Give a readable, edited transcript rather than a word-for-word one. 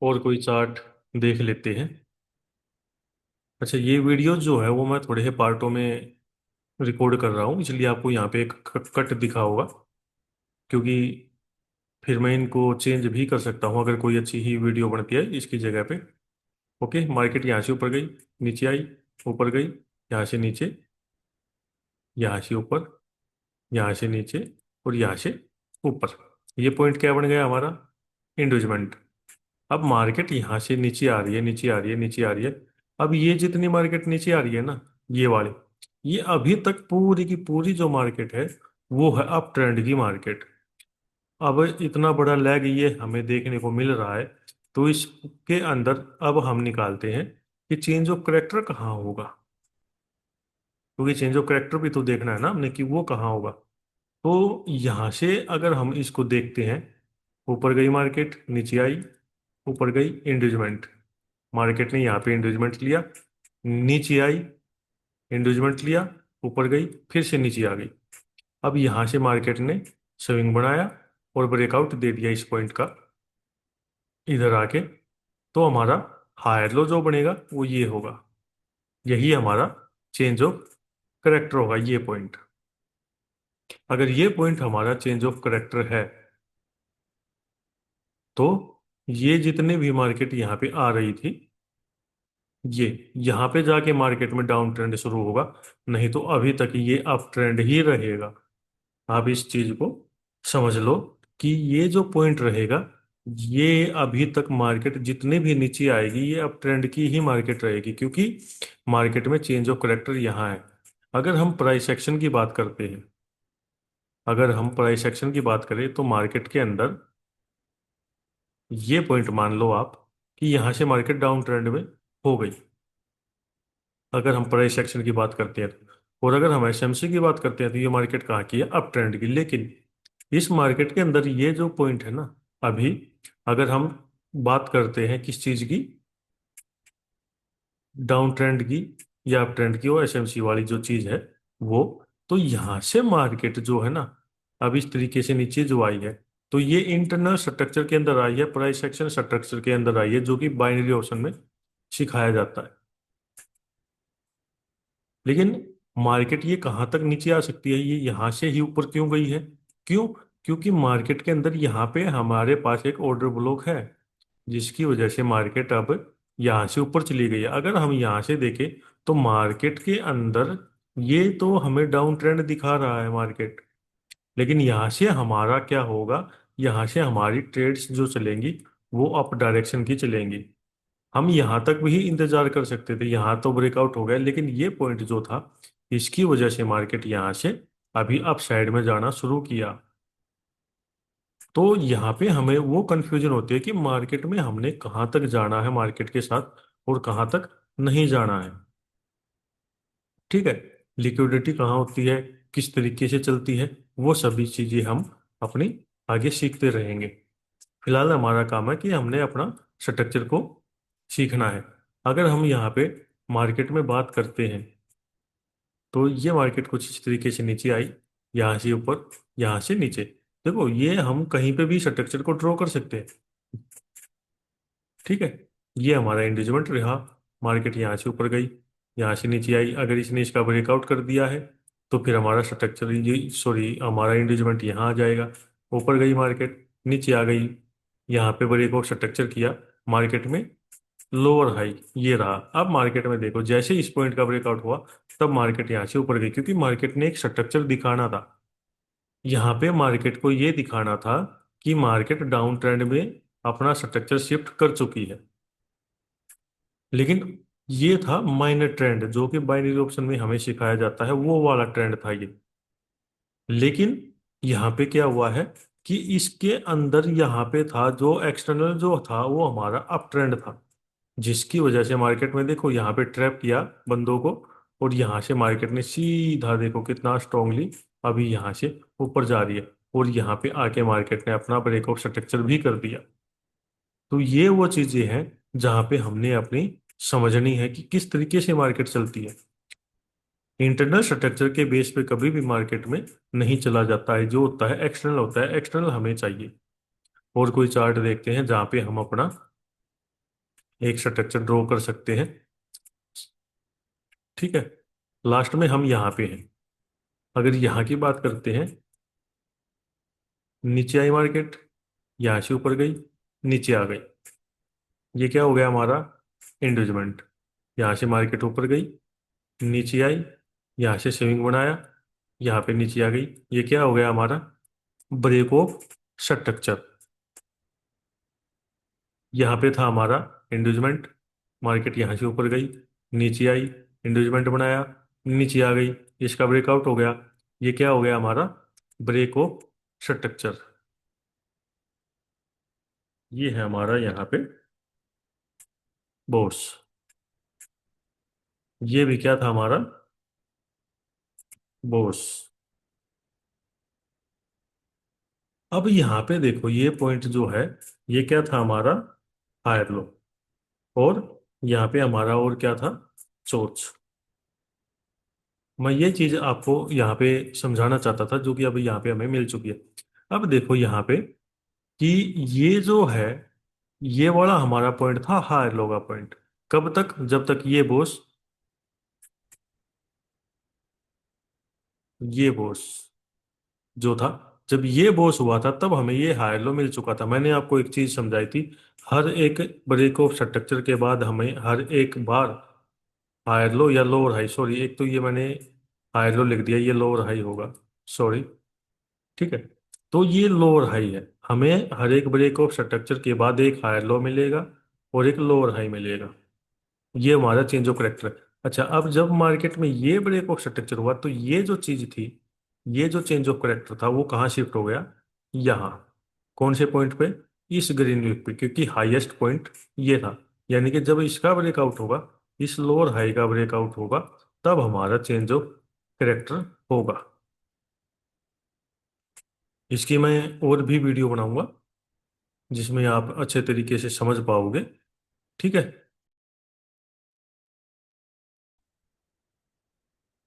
और कोई चार्ट देख लेते हैं। अच्छा, ये वीडियो जो है वो मैं थोड़े से पार्टों में रिकॉर्ड कर रहा हूँ, इसलिए आपको यहाँ पे एक कट दिखा होगा, क्योंकि फिर मैं इनको चेंज भी कर सकता हूँ अगर कोई अच्छी ही वीडियो बनती है इसकी जगह पे। ओके, मार्केट यहाँ से ऊपर गई, नीचे आई, ऊपर गई, यहाँ से नीचे, यहाँ से ऊपर, यहाँ से नीचे, और यहाँ से ऊपर। ये पॉइंट क्या बन गया हमारा? इंडोजमेंट। अब मार्केट यहाँ से नीचे आ रही है, नीचे आ रही है, नीचे आ रही है। अब ये जितनी मार्केट नीचे आ रही है ना, ये वाली, ये अभी तक पूरी की पूरी जो मार्केट है वो है अप ट्रेंड की मार्केट। अब इतना बड़ा लैग ये हमें देखने को मिल रहा है, तो इसके अंदर अब हम निकालते हैं कि चेंज ऑफ करेक्टर कहाँ होगा, क्योंकि चेंज ऑफ करेक्टर भी तो देखना है ना हमने कि वो कहाँ होगा। तो यहाँ से अगर हम इसको देखते हैं, ऊपर गई मार्केट, नीचे आई, ऊपर गई, इंडूजमेंट। मार्केट ने यहाँ पे इंडूजमेंट लिया, नीचे आई, इंडूजमेंट लिया, ऊपर गई, फिर से नीचे आ गई। अब यहाँ से मार्केट ने स्विंग बनाया और ब्रेकआउट दे दिया इस पॉइंट का इधर आके। तो हमारा हायर लो जो बनेगा वो ये होगा, यही हमारा चेंज ऑफ करेक्टर होगा, ये पॉइंट। अगर ये पॉइंट हमारा चेंज ऑफ करेक्टर है, तो ये जितने भी मार्केट यहाँ पे आ रही थी, ये यहाँ पे जाके मार्केट में डाउन ट्रेंड शुरू होगा, नहीं तो अभी तक ये अप ट्रेंड ही रहेगा। आप इस चीज को समझ लो कि ये जो पॉइंट रहेगा, ये अभी तक मार्केट जितने भी नीचे आएगी ये अप ट्रेंड की ही मार्केट रहेगी, क्योंकि मार्केट में चेंज ऑफ करेक्टर यहाँ है। अगर हम प्राइस एक्शन की बात करते हैं, अगर हम प्राइस एक्शन की बात करें तो मार्केट के अंदर ये पॉइंट मान लो आप कि यहाँ से मार्केट डाउन ट्रेंड में हो गई, अगर हम प्राइस एक्शन की बात करते हैं तो। और अगर हम एसएमसी की बात करते हैं तो ये मार्केट कहाँ की है? अप ट्रेंड की। लेकिन इस मार्केट के अंदर ये जो पॉइंट है ना, अभी अगर हम बात करते हैं किस चीज की, डाउन ट्रेंड की या अप ट्रेंड की, वो एसएमसी वाली जो चीज है वो, तो यहाँ से मार्केट जो है ना, अब इस तरीके से नीचे जो आई है, तो ये इंटरनल स्ट्रक्चर के अंदर आई है, प्राइस एक्शन स्ट्रक्चर के अंदर आई है, जो कि बाइनरी ऑप्शन में सिखाया जाता है। लेकिन मार्केट ये कहाँ तक नीचे आ सकती है? ये यहाँ से ही ऊपर क्यों गई है? क्यों? क्योंकि मार्केट के अंदर यहाँ पे हमारे पास एक ऑर्डर ब्लॉक है, जिसकी वजह से मार्केट अब यहाँ से ऊपर चली गई है। अगर हम यहाँ से देखें तो मार्केट के अंदर ये तो हमें डाउन ट्रेंड दिखा रहा है मार्केट, लेकिन यहाँ से हमारा क्या होगा? यहाँ से हमारी ट्रेड्स जो चलेंगी वो अप डायरेक्शन की चलेंगी। हम यहाँ तक भी इंतजार कर सकते थे, यहाँ तो ब्रेकआउट हो गया, लेकिन ये पॉइंट जो था, इसकी वजह से मार्केट यहाँ से अभी अप साइड में जाना शुरू किया। तो यहाँ पे हमें वो कंफ्यूजन होती है कि मार्केट में हमने कहाँ तक जाना है मार्केट के साथ और कहाँ तक नहीं जाना है। ठीक है, लिक्विडिटी कहाँ होती है, किस तरीके से चलती है, वो सभी चीजें हम अपनी आगे सीखते रहेंगे। फिलहाल हमारा काम है कि हमने अपना स्ट्रक्चर को सीखना है। अगर हम यहाँ पे मार्केट में बात करते हैं, तो ये मार्केट कुछ इस तरीके से नीचे आई, यहाँ से ऊपर, यहाँ से नीचे। देखो, ये हम कहीं पे भी स्ट्रक्चर को ड्रॉ कर सकते हैं। ठीक है, ये हमारा इंडिजमेंट रहा। मार्केट यहाँ से ऊपर गई, यहाँ से नीचे आई, अगर इसने इसका ब्रेकआउट कर दिया है तो फिर हमारा स्ट्रक्चर, ये सॉरी, हमारा इंडिजमेंट यहाँ आ जाएगा। ऊपर गई मार्केट, नीचे आ गई, यहाँ पे ब्रेकआउट स्ट्रक्चर किया मार्केट में, लोअर हाई ये रहा। अब मार्केट में देखो, जैसे इस पॉइंट का ब्रेकआउट हुआ तब मार्केट यहाँ से ऊपर गई, क्योंकि मार्केट ने एक स्ट्रक्चर दिखाना था। यहाँ पे मार्केट को ये दिखाना था कि मार्केट डाउन ट्रेंड में अपना स्ट्रक्चर शिफ्ट कर चुकी है। लेकिन ये था माइनर ट्रेंड, जो कि बाइनरी ऑप्शन में हमें सिखाया जाता है, वो वाला ट्रेंड था ये। लेकिन यहाँ पे क्या हुआ है कि इसके अंदर यहाँ पे था जो एक्सटर्नल जो था वो हमारा अप ट्रेंड था, जिसकी वजह से मार्केट में देखो यहाँ पे ट्रैप किया बंदों को, और यहाँ से मार्केट ने सीधा देखो कितना स्ट्रांगली अभी यहाँ से ऊपर जा रही है, और यहाँ पे आके मार्केट ने अपना ब्रेकआउट स्ट्रक्चर भी कर दिया। तो ये वो चीजें हैं जहाँ पे हमने अपनी समझनी है कि किस तरीके से मार्केट चलती है। इंटरनल स्ट्रक्चर के बेस पे कभी भी मार्केट में नहीं चला जाता है, जो होता है एक्सटर्नल होता है, एक्सटर्नल हमें चाहिए। और कोई चार्ट देखते हैं जहाँ पे हम अपना एक स्ट्रक्चर ड्रॉ कर सकते हैं। ठीक है। लास्ट में हम यहाँ पे हैं। अगर यहाँ की बात करते हैं, नीचे आई मार्केट, यहाँ से ऊपर गई, नीचे आ गई। ये क्या हो गया हमारा? इंडूजमेंट। यहाँ से मार्केट ऊपर गई, नीचे आई, यहाँ से स्विंग बनाया, यहाँ पे नीचे आ गई। ये क्या हो गया हमारा? Break of structure. यहाँ पे था हमारा इंडूजमेंट, मार्केट यहाँ से ऊपर गई, नीचे आई, इंडूजमेंट बनाया, नीचे आ गई, इसका ब्रेकआउट हो गया। ये क्या हो गया हमारा? Break of structure. ये है हमारा यहाँ पे बोर्स। ये भी क्या था हमारा? बोर्स। अब यहाँ पे देखो, ये पॉइंट जो है, ये क्या था हमारा? Higher low. और यहाँ पे हमारा और क्या था? सोर्स। मैं ये चीज आपको यहाँ पे समझाना चाहता था, जो कि अभी यहाँ पे हमें मिल चुकी है। अब देखो यहाँ पे कि ये जो है, ये वाला हमारा पॉइंट था हायर लो का पॉइंट। कब तक? जब तक ये बॉस जो था, जब ये बॉस हुआ था तब हमें ये हायर लो मिल चुका था। मैंने आपको एक चीज समझाई थी, हर एक ब्रेक ऑफ स्ट्रक्चर के बाद हमें हर एक बार हायर लो या लोअर हाई, सॉरी, एक तो ये मैंने हायर लो लिख दिया, ये लोअर हाई होगा, सॉरी। ठीक है। तो ये लोअर हाई है, हमें हर एक ब्रेक ऑफ स्ट्रक्चर के बाद एक हायर लो मिलेगा और एक लोअर हाई मिलेगा। ये हमारा चेंज ऑफ करेक्टर है। अच्छा, अब जब मार्केट में ये ब्रेक ऑफ स्ट्रक्चर हुआ तो ये जो चीज थी, ये जो चेंज ऑफ करेक्टर था, वो कहाँ शिफ्ट हो गया? यहाँ। कौन से पॉइंट पे? इस ग्रीन वीक पे, क्योंकि हाईएस्ट पॉइंट ये था। यानी कि जब इसका ब्रेकआउट होगा, इस लोअर हाई का ब्रेकआउट होगा, तब हमारा चेंज ऑफ करेक्टर होगा। इसकी मैं और भी वीडियो बनाऊंगा जिसमें आप अच्छे तरीके से समझ पाओगे। ठीक है।